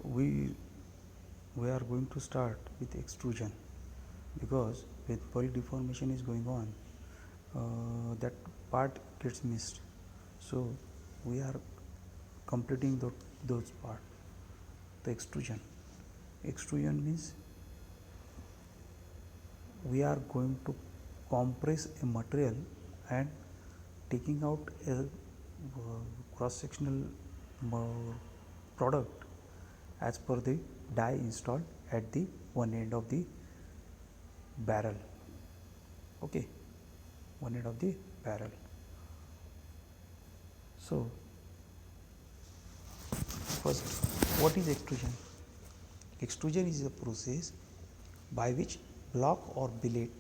We are going to start with extrusion, because when poly deformation is going on, that part gets missed. So we are completing those part. The extrusion means we are going to compress a material and taking out a cross sectional product as per the die installed at the one end of the barrel. Okay, one end of the barrel. So first, what is extrusion? Extrusion is a process by which block or billet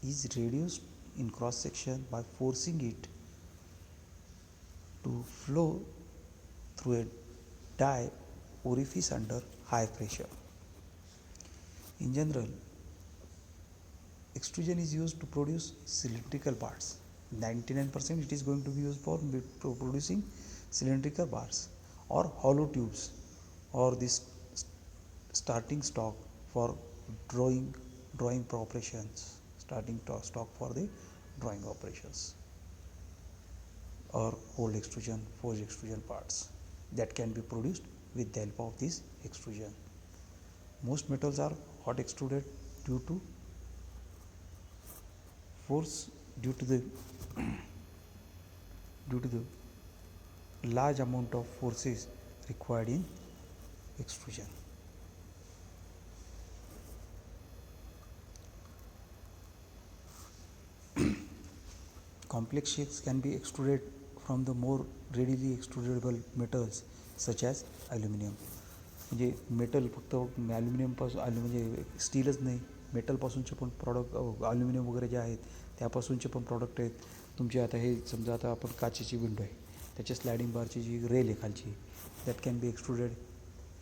is reduced in cross section by forcing it to flow through a die orifice under high pressure. In general, extrusion is used to produce cylindrical parts. 99% it is going to be used for producing cylindrical parts or hollow tubes, or this starting stock for drawing operations, starting stock for the drawing operations, or cold extrusion, forged extrusion parts that can be produced with the help of this extrusion. Most metals are hot extruded due to force, due to the large amount of forces required in extrusion. Complex shapes can be extruded from the more readily extrudable metals such as aluminum. म्हणजे metal फक्त ॲल्युमिनियमपासून म्हणजे स्टीलच नाही, मेटलपासूनचे पण product aluminium वगैरे जे आहेत त्यापासूनचे पण product आहेत तुमचे. आता हे समजा आता आपण काचेची विंडो आहे, त्याच्या स्लायडिंग बारची जी रेल आहे खालची, that can be extruded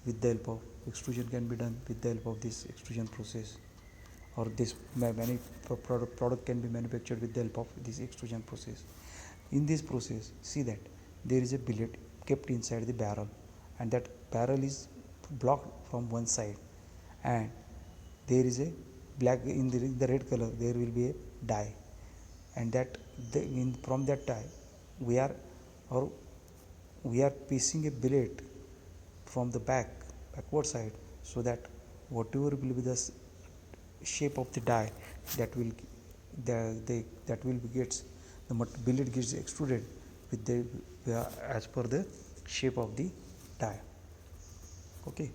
with the help of extrusion, can be done with the help of this extrusion process, or this many product can be manufactured with the help of this extrusion process. In this process, see that there is a billet kept inside the barrel, and that barrel is blocked from one side, and there is a black in the red color there will be a die, and that from that die we are piecing a billet from the backward side, so that whatever will be the shape of the die, that will be gets the billet gets extruded with the as per the shape of the die. Okay.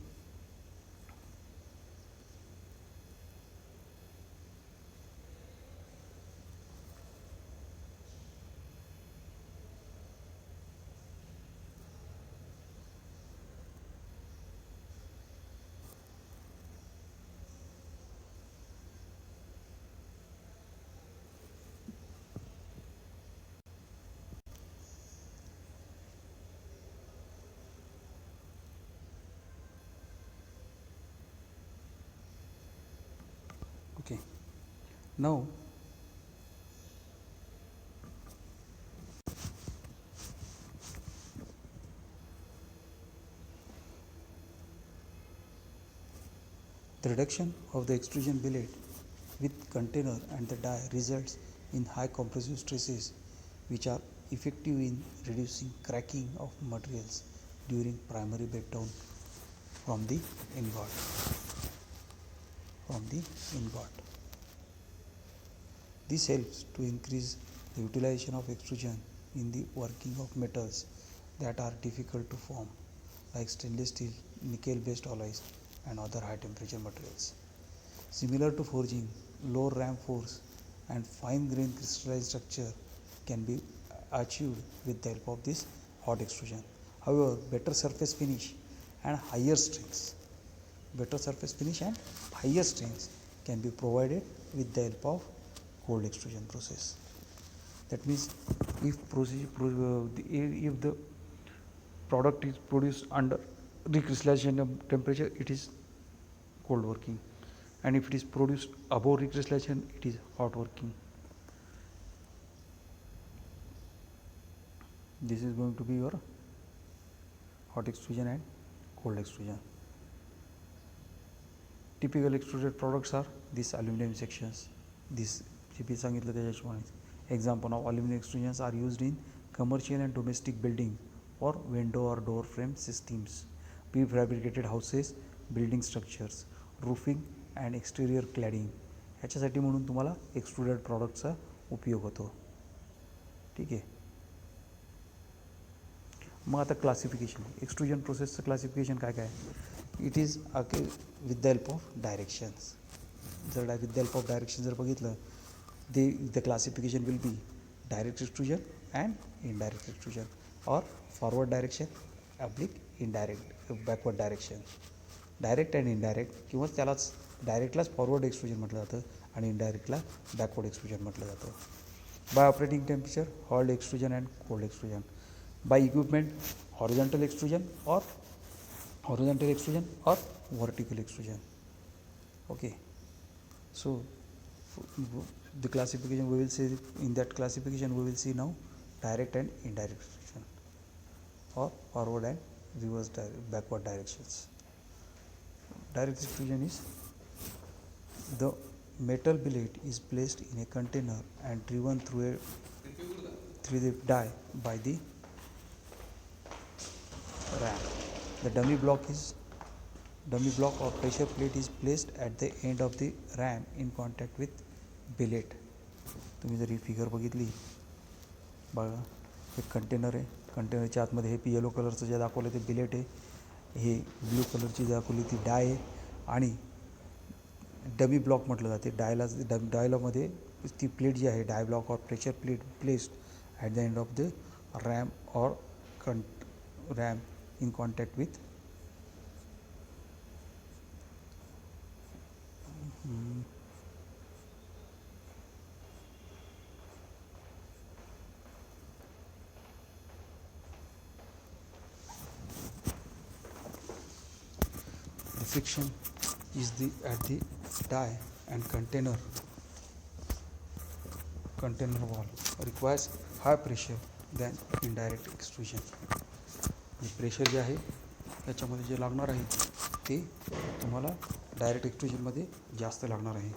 Okay, now the reduction of the extrusion billet with container and the die results in high compressive stresses, which are effective in reducing cracking of materials during primary breakdown from the ingot. This helps to increase the utilization of extrusion in the working of metals that are difficult to form, like stainless steel, nickel-based alloys, and other high-temperature materials. Similar to forging, low ramp force and fine-grained crystallized structure can be achieved with the help of this hot extrusion. However, better surface finish and higher strengths can be provided with the help of cold extrusion process. That means if the product is produced under recrystallization temperature, it is cold working, and if it is produced above recrystallization, it is hot working. This is going to be your hot extrusion and cold extrusion. Typical extruded products are these aluminum sections. This GP सांगितलं त्याच्याप्रमाणे. Example of aluminum extrusions are used in commercial and domestic building or window or door frame systems, prefabricated houses, building structures, roofing and exterior cladding. ह्याच्यासाठी म्हणून तुम्हाला extruded प्रॉडक्टचा उपयोग होतो. ठीक आहे. मग आता क्लासिफिकेशन, एक्सट्रुजन प्रोसेसचं क्लासिफिकेशन काय काय आहे. It is with the help of directions. जर with the help of direction जर बघितलं, the classification will be direct extrusion and indirect extrusion or forward direction oblique indirect backward direction. Direct and indirect किंवा त्यालाच डायरेक्टलाच forward extrusion म्हटलं जातं आणि इनडायरेक्टला backward extrusion म्हटलं जातं. By operating temperature hot extrusion and cold extrusion. By equipment horizontal extrusion or vertical extrusion. Okay, so the classification we will see, in that classification we will see now direct and indirect extrusion or forward and reverse backward directions. Direct extrusion is the metal billet is placed in a container and driven through the die by the ram. The dummy block or pressure plate is placed at the end of the ram in contact with billet. तुम्ही जर ही figure बघितली बघा, एक container आहे, कंटेनरच्या आतमध्ये हे yellow कलरचं जे दाखवलं ते बिलेट आहे, हे ब्ल्यू कलरची दाखवली ती डाय आहे आणि डमी ब्लॉक म्हटलं जाते. डायलामध्ये ती प्लेट जी आहे डाय ब्लॉक और pressure plate placed at the end of the RAM और RAM in contact with the friction is at the die and container wall requires high pressure than indirect extrusion. Pressure जे आहे त्याच्यामध्ये जे लागणार आहे ते तुम्हाला direct एक्सट्रुजनमध्ये जास्त लागणार आहे.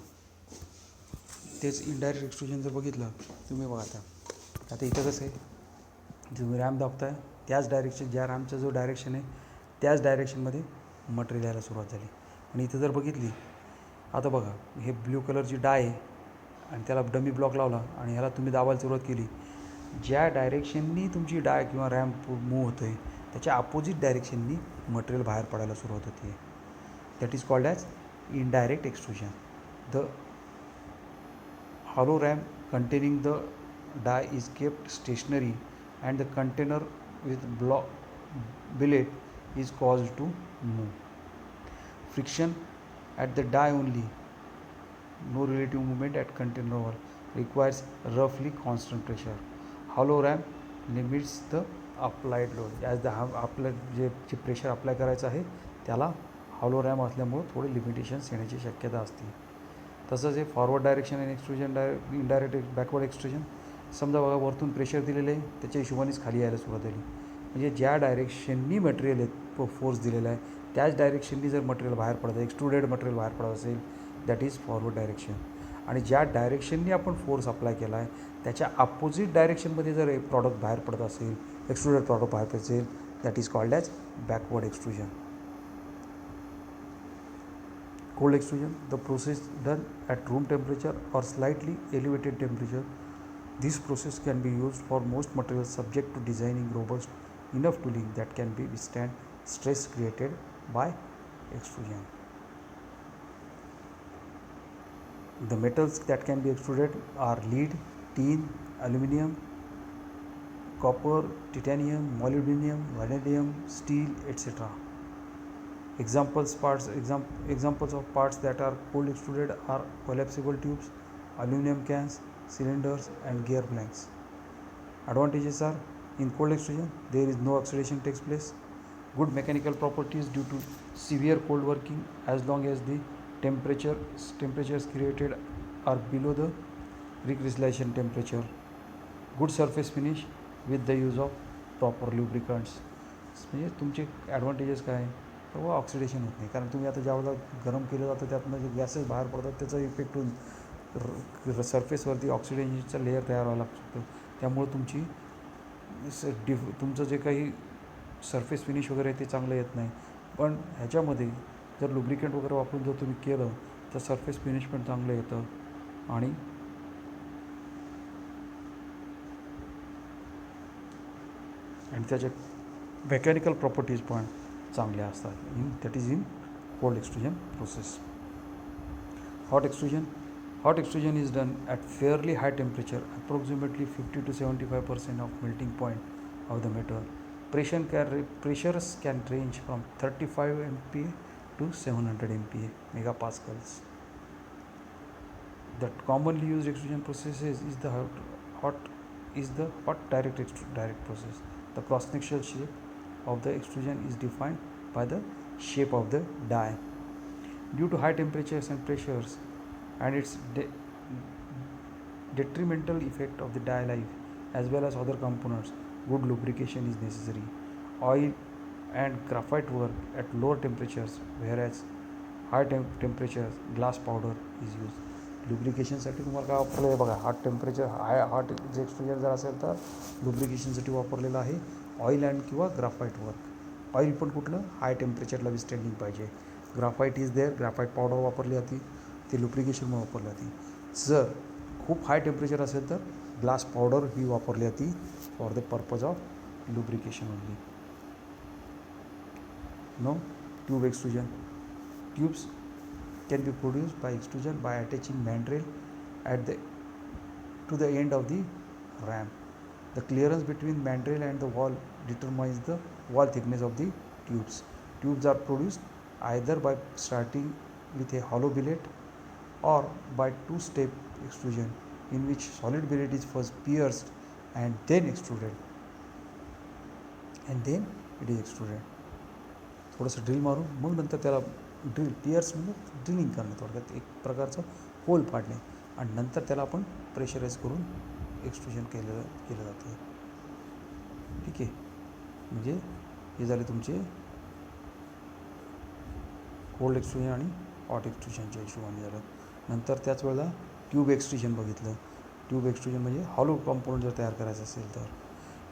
तेच इनडायरेक्ट एक्सट्रुजन जर बघितलं तुम्ही बघा, आता इथं कसं आहे, तुम्ही रॅम दाखवताय त्याच डायरेक्शन, ज्या रॅमचा जो डायरेक्शन आहे त्याच डायरेक्शनमध्ये मटेरियल यायला सुरुवात झाली. आणि इथं जर बघितली, आता बघा हे ब्ल्यू कलरची डाय आहे आणि त्याला डमी ब्लॉक लावला आणि ह्याला तुम्ही दाबायला सुरुवात केली, ज्या डायरेक्शननी तुमची डाय किंवा रॅम्प मूव्ह होतो आहे त्याच्या अपोजिट डायरेक्शननी मटेरियल बाहेर पडायला सुरुवात होते. That is called as indirect extrusion. The hollow ram containing the die is kept stationary and the container with billet is caused to move. Friction at the die only, no relative movement at container wall, requires roughly constant pressure. Hollow ram limits the applied load. as the J pressure apply करायचं आहे त्याला hollow RAM असल्यामुळं थोडे limitations येण्याची शक्यता असते. तसंच हे forward direction आणि एक्सट्रुजन इनडायरेक्ट बॅकवर्ड एक्सट्रुजन, समजा बघा वरतून प्रेशर दिलेलं आहे त्याच्या हिशोबानेच खाली यायला सुरुवात झाली, म्हणजे ज्या डायरेक्शननी मटेरियल फोर्स दिलेला आहे त्याच डायरेक्शननी जर मटेरियल बाहेर पडत आहे, एक्सट्रुडेड मटेरियल बाहेर पडत असेल, दॅट इज फॉरवर्ड डायरेक्शन. आणि ज्या डायरेक्शननी आपण फोर्स अप्लाय केला आहे त्याच्या अपोजिट डायरेक्शनमध्ये जर एक प्रॉडक्ट बाहेर पडत असेल, एक्सट्रुडेड प्रॉडक्ट बाहेर पडत असेल, that is called as backward extrusion. Cold extrusion, the process done at room temperature or slightly elevated temperature. This process can be used for most materials subject to designing robust enough tooling that can be withstand stress created by extrusion. The metals that can be extruded are lead, tin, aluminum, copper, titanium, molybdenum, vanadium, steel, etc. Examples of parts that are cold extruded are collapsible tubes, aluminum cans, cylinders and gear blanks. Advantages are, in cold extrusion there is no oxidation takes place, good mechanical properties due to severe cold working as long as the temperatures created are below the recrystallization temperature, good surface finish with the use of proper lubricants. म्हणजे तुमचे advantages काय आहे, तेव्हा oxidation होत नाही. कारण तुम्ही आता ज्यावेळेला गरम केलं जातं त्यातनं जे गॅसेस बाहेर पडतात त्याचा इफेक्ट होऊन सरफेसवरती ऑक्सिडेशनचा लेअर तयार व्हायला लागतो. त्यामुळे तुमचं जे काही सरफेस फिनिश वगैरे आहे ते चांगलं येत नाही. पण ह्याच्यामध्ये जर लुब्रिकेंट वगैरे वापरून जर तुम्ही केलं तर सरफेस फिनिश पण चांगलं येतं आणि त्याचे मेकॅनिकल प्रॉपर्टीज पण चांगल्या असतात. That is in cold extrusion process. Hot extrusion is done at fairly high temperature, approximately 50 to 75% of melting point of the metal. Pressures can range from 35 MPa to 700 MPa megapascals. The commonly used extrusion processes is the hot direct process. The cross-sectional shape of the extrusion is defined by the shape of the die. Due to high temperatures and pressures and its detrimental effect of the die life as well as other components, good lubrication is necessary. Oil and graphite work at lower temperatures, whereas high temperatures glass powder is used. लुब्रिकेशनसाठी तुम्हाला काय वापरलं आहे बघा, hot जे extrusion जर असेल तर लुब्रिकेशनसाठी वापरलेलं आहे ऑइल अँड किंवा ग्राफाईट वर्क. ऑइल पण कुठलं हाय टेम्परेचरला विस्टँडिंग पाहिजे. Graphite is there, graphite powder वापरली जाते, ती लुब्रिकेशनमध्ये वापरली जाते. जर खूप हाय टेम्परेचर असेल तर ग्लास पावडर ही वापरली जाते for the purpose of lubrication only. No tube extrusion. Tubes can be produced by extrusion by attaching mandrel to the end of the ram. The clearance between mandrel and the wall determines the wall thickness of the tubes. Tubes are produced either by starting with a hollow billet or by two-step extrusion in which solid billet is first pierced and then extruded. थोडंसं drill मारून मग नंतर त्याला pairs म्हणजे drilling करणे, थोडक्यात एक प्रकारचं whole पाडणे आणि नंतर त्याला आपण प्रेशराईज करून एक्सट्रुजन केलं जातं. ठीक आहे, म्हणजे हे झाले तुमचे कोल्ड एक्सट्रुजन आणि हॉट एक्सट्रुजनच्या हिशोबाने झालं. नंतर त्याच वेळेला ट्यूब एक्सट्रुजन बघितलं. ट्यूब एक्सट्रुजन म्हणजे हॉलो कंपाऊंड जर तयार करायचं असेल तर.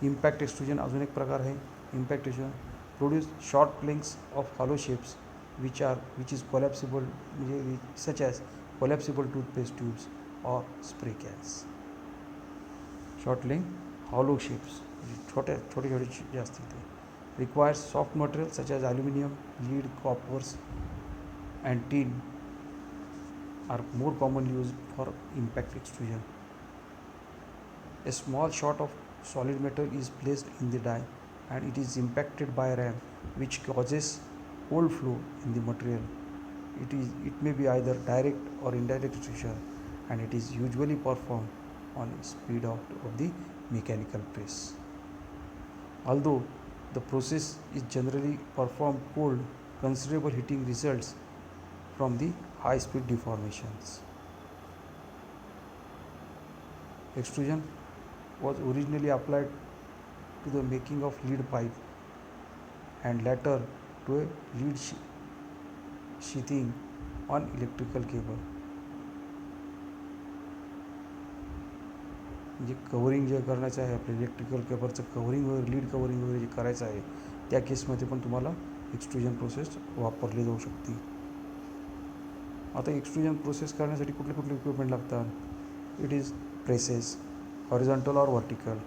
इम्पॅक्ट एक्सट्रुजन अजून एक प्रकार आहे. Impact extrusion produce short lengths of hollow shapes which is collapsible, such as collapsible toothpaste tubes or spray cans. Short length hollow shapes छोटे जे असतील ते requires soft material such as aluminum, lead, coppers and tin are more commonly used for impact extrusion. A small shot of solid metal is placed in the die and it is impacted by a ram which causes cold flow in the material. It may be either direct or indirect extrusion and it is usually performed on speed of the mechanical press. Although the process is generally performed cold, considerable heating results from the high speed deformations. Extrusion was originally applied to the making of lead pipe and later to a lead sheathing on electrical cable. जे covering जे करायचं आहे आपल्या electrical केबलचं covering वगैरे, lead covering वगैरे जे करायचं आहे त्या केसमध्ये पण तुम्हाला एक्सट्रुजन प्रोसेस वापरली जाऊ शकते. आता एक्सट्रुजन प्रोसेस करण्यासाठी कुठले इक्विपमेंट लागतात? इट इज प्रेसेस, हॉरिझॉन्टल और व्हर्टिकल,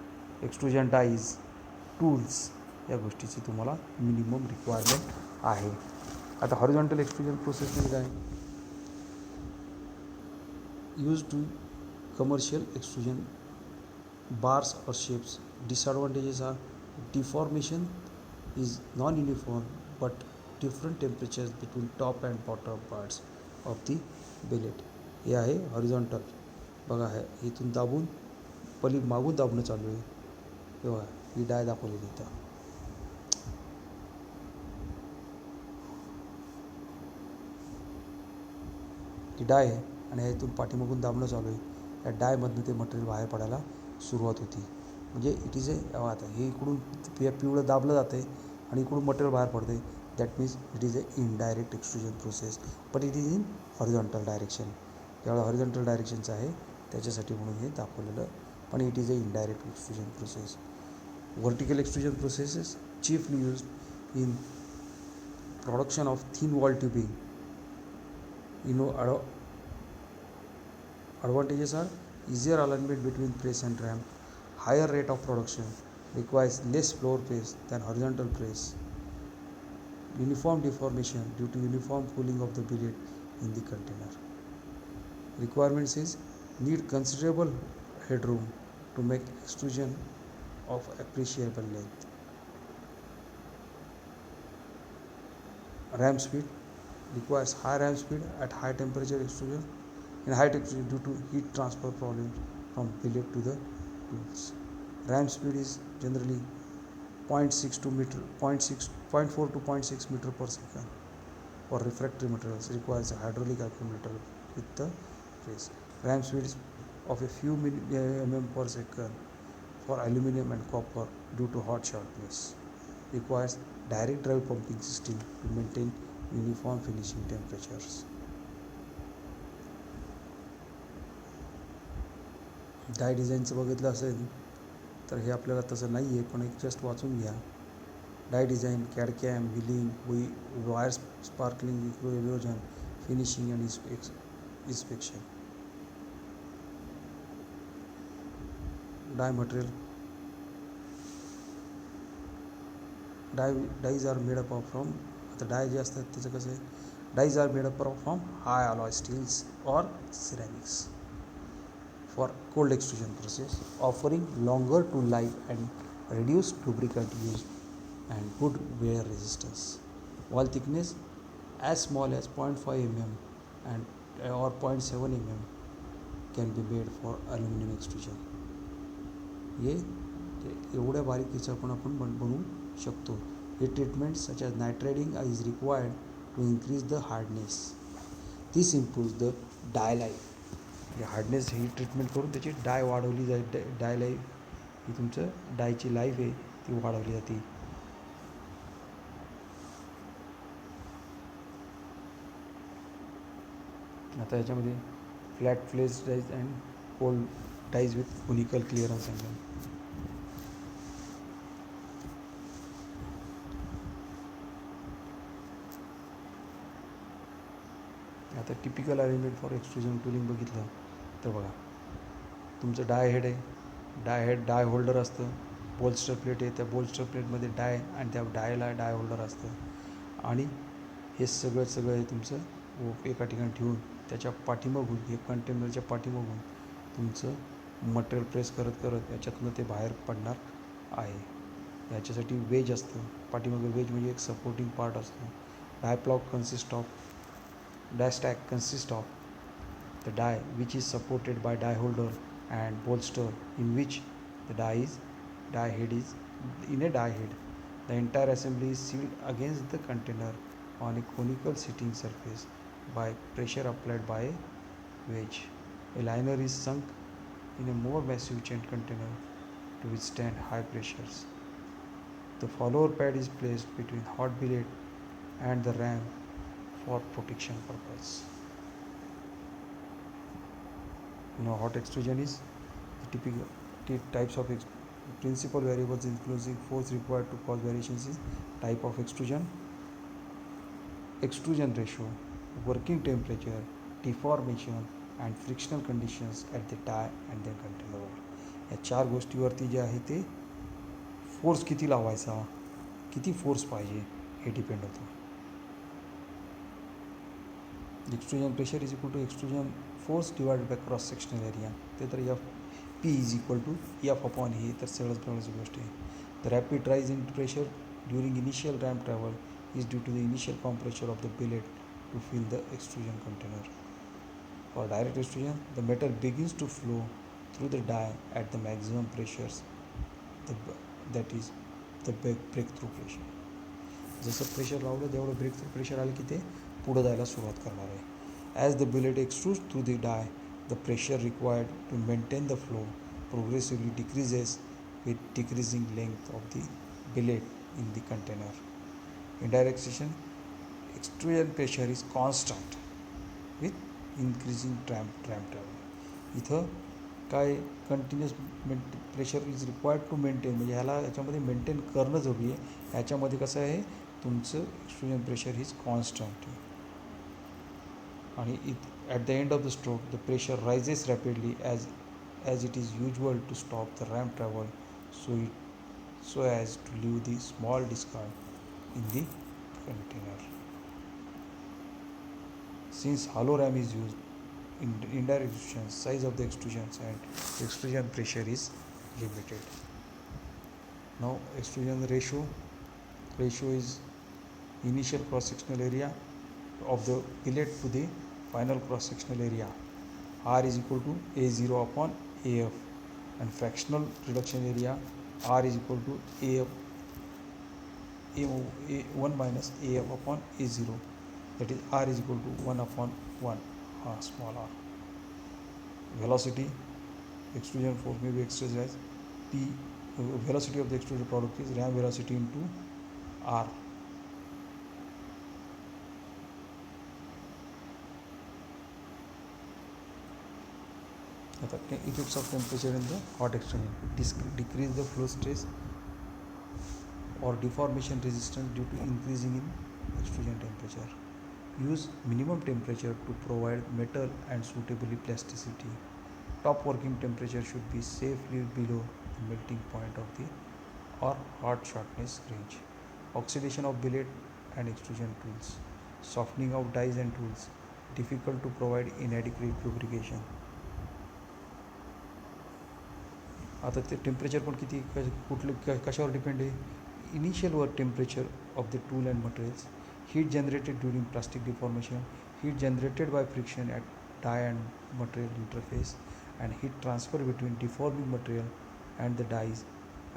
एक्सट्रुजन डाईज, टूल्स, या गोष्टीची तुम्हाला मिनिमम रिक्वायरमेंट आहे. आता हॉरिझॉन्टल एक्सट्रुजन प्रोसेस म्हणजे काय? Use to commercial extrusion bars or shapes. Disadvantages are deformation is non-uniform but different temperatures between top and bottom parts of the billet. हे आहे horizontal. बघा आहे इथून दाबून मागून दाबणं चालू आहे. तेव्हा ही डाय दाखवलेली इथं. ही डाय आहे आणि इथून पाठीमागून दाबणं चालू आहे. या डायमधनं ते मटेरियल बाहेर पडायला सुरुवात होती. म्हणजे इट इज आता हे इकडून पिवळं दाबलं जातं आहे आणि इकडून मटेरियल बाहेर पडते. That means it is an indirect extrusion process, but it is in horizontal direction. ज्यावेळेला हॉरिझॉन्टल डायरेक्शनचं आहे त्याच्यासाठी म्हणून हे दाखवलेलं, पण it is a indirect extrusion process. Vertical extrusion process is chiefly used in production of thin wall tubing. Advantages are easier alignment between press and ramp, higher rate of production, requires less floor space than horizontal press, uniform deformation due to uniform cooling of the billet in the container. Requirements is need considerable headroom to make extrusion of appreciable length. Ram speed requires high ram speed at high temperature extrusion in high temperature due to heat transfer problems from billet to the tools. Ram speed is generally 0.6 to meter 0.6 0.4 to 0.6 meter per second. For refractory materials requires a hydraulic accumulator with the press. Ram speed is of a few mm per second for aluminum and copper due to hot sharpness. Requires direct drive pumping system to maintain uniform finishing temperatures. Die डिझाईनचं बघितलं असेल तर हे आपल्याला तसं नाही आहे, पण एक जस्ट वाचून घ्या. Die design, CAD CAM, wheeling, wire sparkling, erosion, finishing and inspection. Die material, dies are made up from, आता डाय जे असतात त्याचं कसं आहे, dies are made up from high alloy steels or ceramics for cold extrusion process, offering longer to life and reduced lubricant use and good wear resistance. Wall thickness as small as 0.5 mm and or 0.7 mm can be made for aluminum extrusion. ये एवढ्या बारीकीचं पण आपण बनवू शकतो. हे treatment such as nitriding is required to increase the hardness. This improves the die life. Hardness he treatment करून त्याची di वाढवली जाईल. डाय लाईफ ही तुमचं डायची लाईफ आहे ती वाढवली जाते. आता याच्यामध्ये flat flange dies and cold dies with conical clearance angle. आता typical arrangement for extrusion tooling बघितलं तर बघा, तुमचं डाय हेड आहे, डाय होल्डर असतं, बोल्स्टर प्लेट आहे, त्या बोल्स्टर प्लेटमध्ये डाय आणि त्या डायला डाय होल्डर असतं, आणि हे सगळं तुमचं एका ठिकाणी ठेवून त्याच्या पाठीमागून, एक कंटेनरच्या पाठीमागून तुमचं मटेरियल प्रेस करत याच्यातनं ते बाहेर पडणार आहे. याच्यासाठी वेज असतं, पाठीमागं वेज म्हणजे एक सपोर्टिंग पार्ट असतो. Die stack consists of the die which is supported by die holder and bolster in which the die head is in a die head. The entire assembly is sealed against the container on a conical seating surface by pressure applied by a wedge. A liner is sunk in a more massive chain container to withstand high pressures. The follower pad is placed between hot billet and the ram for protection purpose. Hot extrusion is the typical types of principal variables influencing force required to cause variations is type of extrusion ratio, working temperature, deformation and frictional conditions at the die and the container. या चार गोष्टीवरती जे आहे ते force किती लावायचा, किती force पाहिजे हे डिपेंड होतं. Extrusion pressure is equal to extrusion force divided by cross sectional area. ते तर F P is equal to F upon हे तर सगळंच गोष्ट आहे. The rapid rise in pressure during initial ram travel is due to the initial compression of the billet to fill the extrusion container. For direct extrusion, the metal begins to flow through the die at the maximum pressures, that is the breakthrough pressure. जसं pressure लावलं तेवढं breakthrough pressure आलं की ते पुढं जायला सुरुवात करणार आहे. As the billet extrudes through the die, the pressure required to maintain the flow progressively decreases with decreasing length of the billet in the container. Indirect extrusion pressure is constant with increasing ramp travel. इथं काय continuous pressure is required to maintain, म्हणजे ह्याला याच्यामध्ये maintain करणं जरुरी आहे. ह्याच्यामध्ये कसं आहे, तुमचं एक्सट्रुजन प्रेशर इज कॉन्स्टंट आणि at the end of the stroke the pressure rises rapidly as it is usual to stop the ramp travel so as to leave the small discard in the container. Since hollow ram is used in indirect extrusion, size of the extrusions and extrusion pressure is limited. Now extrusion ratio is initial cross sectional area of the billet to the final cross sectional area. R is equal to A0 upon AF, and fractional reduction area R is equal to A1 minus AF upon A0, that is R is equal to 1 upon 1 small r. Velocity, extrusion force may be expressed as P, velocity of the extruded product is ram velocity into R. Effects of temperature in the hot extrusion: decrease the flow stress or deformation resistance due to increasing in extrusion temperature. Use minimum temperature to provide metal and suitably plasticity. Top working temperature should be safely below the melting point of the or hot shortness range. Oxidation of billet and extrusion tools. Softening of dies and tools. Difficult to provide inadequate lubrication. आता ते temperature पण किती कुठलं कशावर depend आहे. Initial work temperature of the tool and materials, heat generated during plastic deformation, heat generated by friction at die and material interface, and heat transfer between deforming material and the dies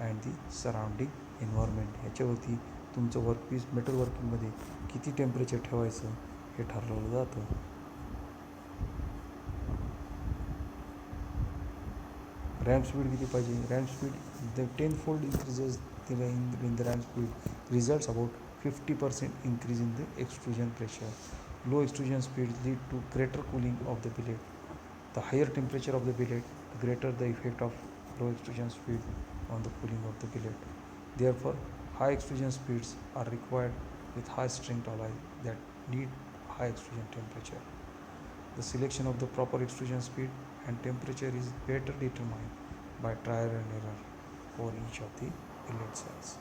and the surrounding environment. ह्याच्यावरती तुमचं workpiece metal वर्किंगमध्ये किती temperature ठेवायचं हे ठरवलं जातं. Ramp speed किती पाहिजे. Ramp speed the 10-fold increases in the ramp speed results about 50% increase in the extrusion pressure. Low extrusion speed lead to greater cooling of the billet. The higher temperature of the billet, the greater the effect of low extrusion speed on the cooling of the billet. Therefore, high extrusion speeds are required with high strength alloys that need high extrusion temperature. The selection of the proper extrusion speed and temperature is better determined by trial and error for each of the billet cells.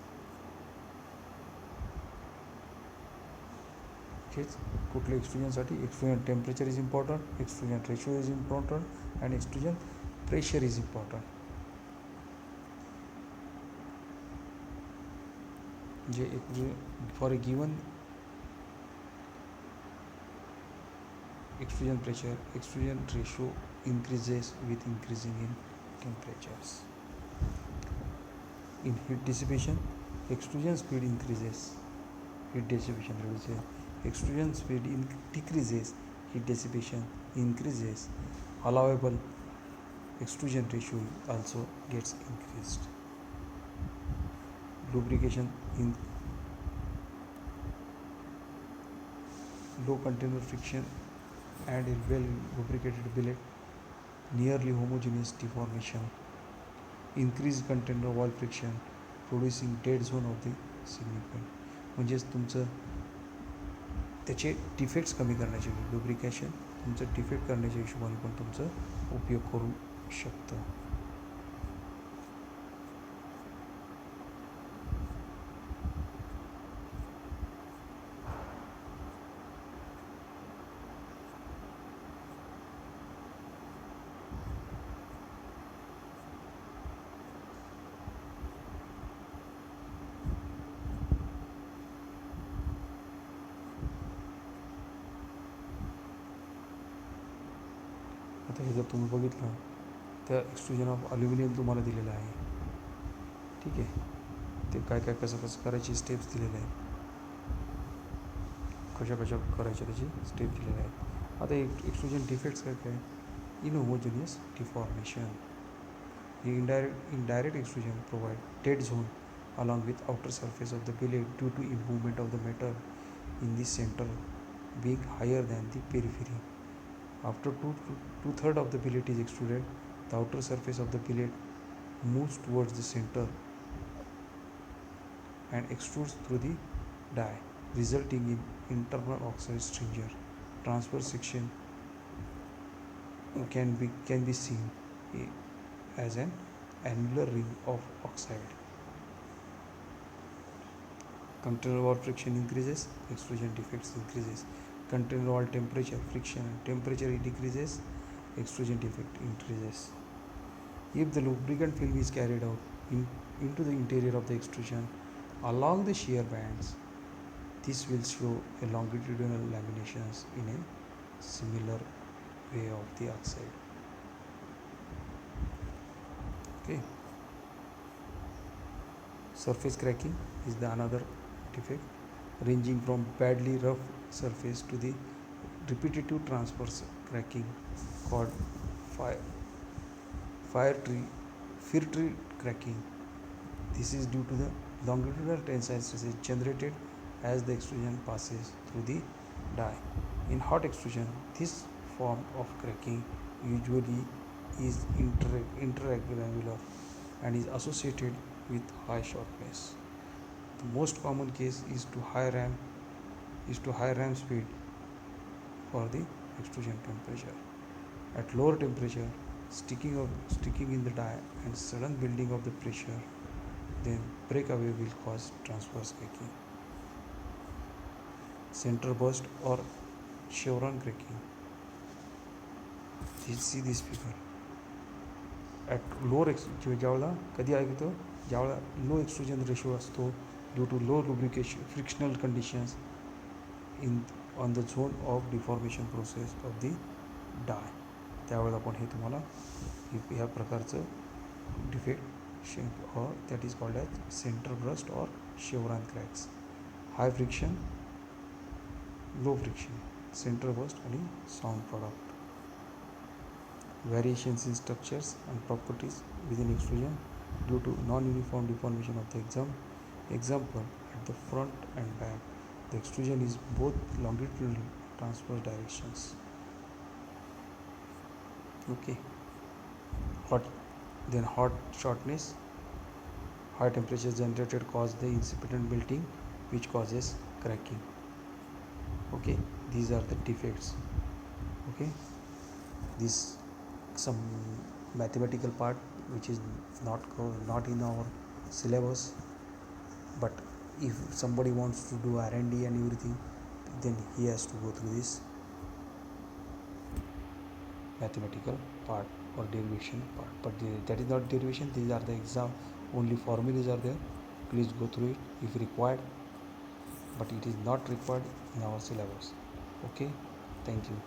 कुठल्या एक्सट्रुजनसाठी extrusion temperature is important, extrusion ratio is important and extrusion pressure is important. म्हणजे for a given extrusion pressure, extrusion ratio increases with increasing in temperatures. In heat dissipation, extrusion speed increases, heat dissipation reduces. Extrusion speed decreases, heat dissipation increases. Allowable extrusion ratio also gets increased. Lubrication in low container friction and a well lubricated billet, nearly homogeneous deformation, increased container wall friction, producing dead zone of the significant. म्हणजेच तुमचं त्याचे defects कमी करण्याचे lubrication तुमचं defect करण्याच्या हिशोबाने पण तुमचं उपयोग करू शकतं. आता हे जर तुम्ही बघितलं तर एक्सट्रुजन ऑफ ॲल्युमिनियम तुम्हाला दिलेलं आहे. ठीक आहे, ते काय काय कसं कसं करायची स्टेप्स दिलेले आहेत, कशा कशा करायच्या त्याची स्टेप दिलेले आहेत. आता एक्सट्रुजन डिफेक्ट्स काय काय, inhomogeneous deformation. Indirect extrusion provide dead zone along with outer surface of the billet due to improvement of the metal in the center being higher than the periphery. After two-thirds of the billet is extruded, the outer surface of the billet moves towards the center and extrudes through the die, resulting in internal oxide stringer. Transverse section can be seen as an annular ring of oxide. Container wall friction increases, extrusion defects increases. Container wall temperature, friction and temperature decreases, extrusion defect increases. If the lubricant film is carried out into the interior of the extrusion along the shear bands, this will show a longitudinal laminations in a similar way of the oxide. Okay. Surface cracking is the another defect, ranging from badly rough surface to the repetitive transverse cracking called fire tree cracking. This is due to the longitudinal tensile stresses generated as the extrusion passes through the die. In hot extrusion, this form of cracking usually is intergranular and is associated with high shortness. The most common case is to high ram speed for the extrusion temperature. At lower temperature, sticking in the die and sudden building of the pressure, then breakaway will cause transverse cracking. Center burst or chevron cracking. See this figure. At lower ज्यावेळेला कधी ऐकतो ज्यावेळेला low extrusion ratio असतो due to low lubrication frictional conditions in on the zone of deformation process of the die, त्यावेळेला आपण हे तुम्हाला ह्या प्रकारचं defect or that is called as centre burst or chevron cracks. High friction, low friction, centre burst आणि sound product. Variations in structures and properties within extrusion due to non-uniform deformation of the example at the front and back. The extrusion is both longitudinal and transverse directions. Okay. Hot shortness. High temperature generated cause the incipient melting, which causes cracking. Okay, these are the defects. Okay, this some mathematical part which is not in our syllabus, but if somebody wants to do R&D and everything, then he has to go through this mathematical part or derivation part. But that is not derivation, these are the exam only formulas are there. Please go through it if required, but it is not required in our syllabus. Okay, thank you.